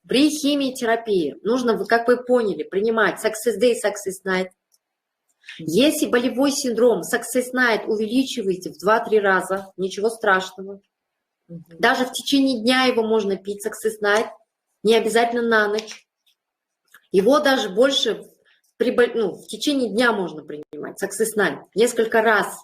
При химиотерапии нужно, как вы поняли, принимать Success Day, Success Night. Если болевой синдром, Success Night увеличиваете в 2-3 раза, ничего страшного. Даже в течение дня его можно пить, Success Night, не обязательно на ночь. Его даже больше в течение дня можно принимать, Success Night, несколько раз.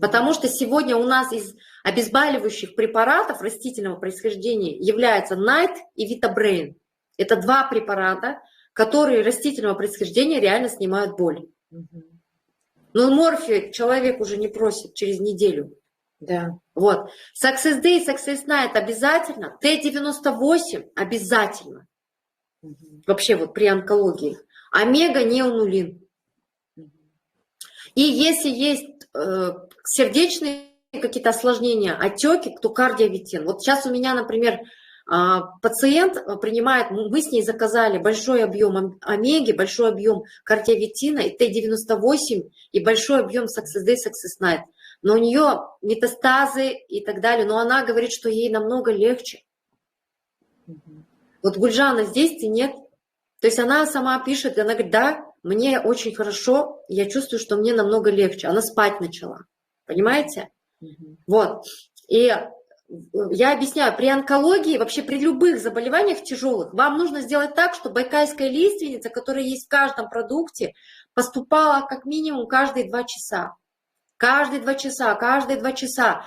Потому что сегодня у нас из обезболивающих препаратов растительного происхождения являются Night и Vitabrain. Это 2 препарата, которые растительного происхождения реально снимают боль. Но морфий человек уже не просит через неделю. Да. Вот. Success Day, Success Night обязательно. Т-98 обязательно. Вообще вот при онкологии. Омега-неонулин. И если есть сердечные какие-то осложнения, отеки, то кардиовитин. Вот сейчас у меня, например, пациент принимает, мы с ней заказали большой объем омеги, большой объем кардиовитина и Т-98 и большой объем Success Day, Success Night. Но у нее метастазы и так далее, но она говорит, что ей намного легче. Вот Гульжана здесь и нет. То есть она сама пишет, она говорит, да, мне очень хорошо, я чувствую, что мне намного легче. Она спать начала, понимаете? Вот. И я объясняю, при онкологии, вообще при любых заболеваниях тяжелых, вам нужно сделать так, чтобы байкальская лиственница, которая есть в каждом продукте, поступала как минимум каждые 2 часа. Каждые 2 часа, каждые 2 часа.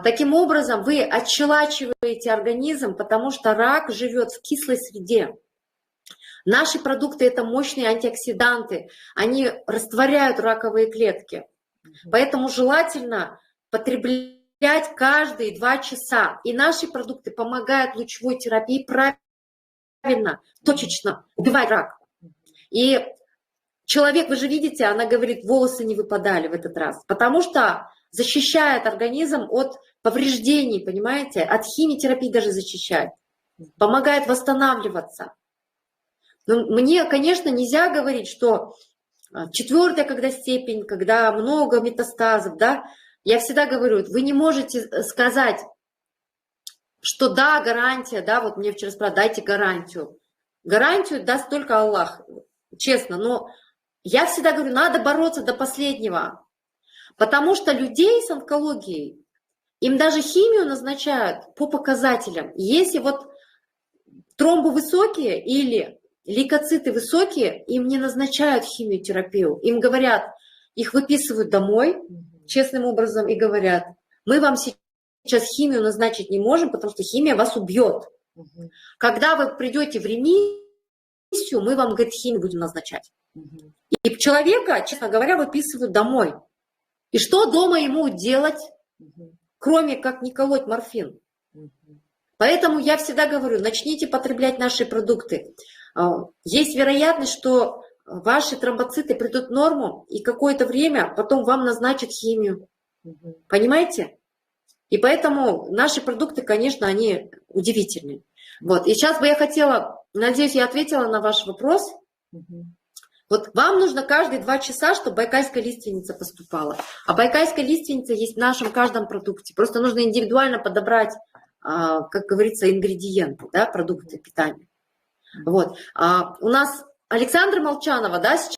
Таким образом, вы отщелачиваете организм, потому что рак живет в кислой среде. Наши продукты – это мощные антиоксиданты, они растворяют раковые клетки. Поэтому желательно потреблять каждые 2 часа. И наши продукты помогают лучевой терапии правильно, точечно убивать рак. И человек, вы же видите, она говорит, волосы не выпадали в этот раз, потому что защищает организм от повреждений, понимаете, от химиотерапии даже защищает, помогает восстанавливаться. Но мне, конечно, нельзя говорить, что 4-я когда степень, когда много метастазов, да, я всегда говорю, вы не можете сказать, что да, гарантия, да, вот мне вчера спрашивали, дайте гарантию. Гарантию даст только Аллах, честно, но я всегда говорю, надо бороться до последнего, потому что людей с онкологией, им даже химию назначают по показателям. Если вот тромбы высокие или лейкоциты высокие, им не назначают химиотерапию. Им говорят, их выписывают домой честным образом и говорят, мы вам сейчас химию назначить не можем, потому что химия вас убьет. Когда вы придете в ремиссию, мы вам, говорит, химию будем назначать. И человека, честно говоря, выписывают домой. И что дома ему делать, кроме как не колоть морфин? Поэтому я всегда говорю, начните потреблять наши продукты. Есть вероятность, что ваши тромбоциты придут в норму, и какое-то время потом вам назначат химию. Понимаете? И поэтому наши продукты, конечно, они удивительные. Вот. И сейчас бы я хотела, надеюсь, я ответила на ваш вопрос. Вот вам нужно каждые 2 часа, чтобы байкальская лиственница поступала. А байкальская лиственница есть в нашем каждом продукте. Просто нужно индивидуально подобрать, как говорится, ингредиенты, да, продукты питания. Вот. У нас Александра Молчанова, да, сейчас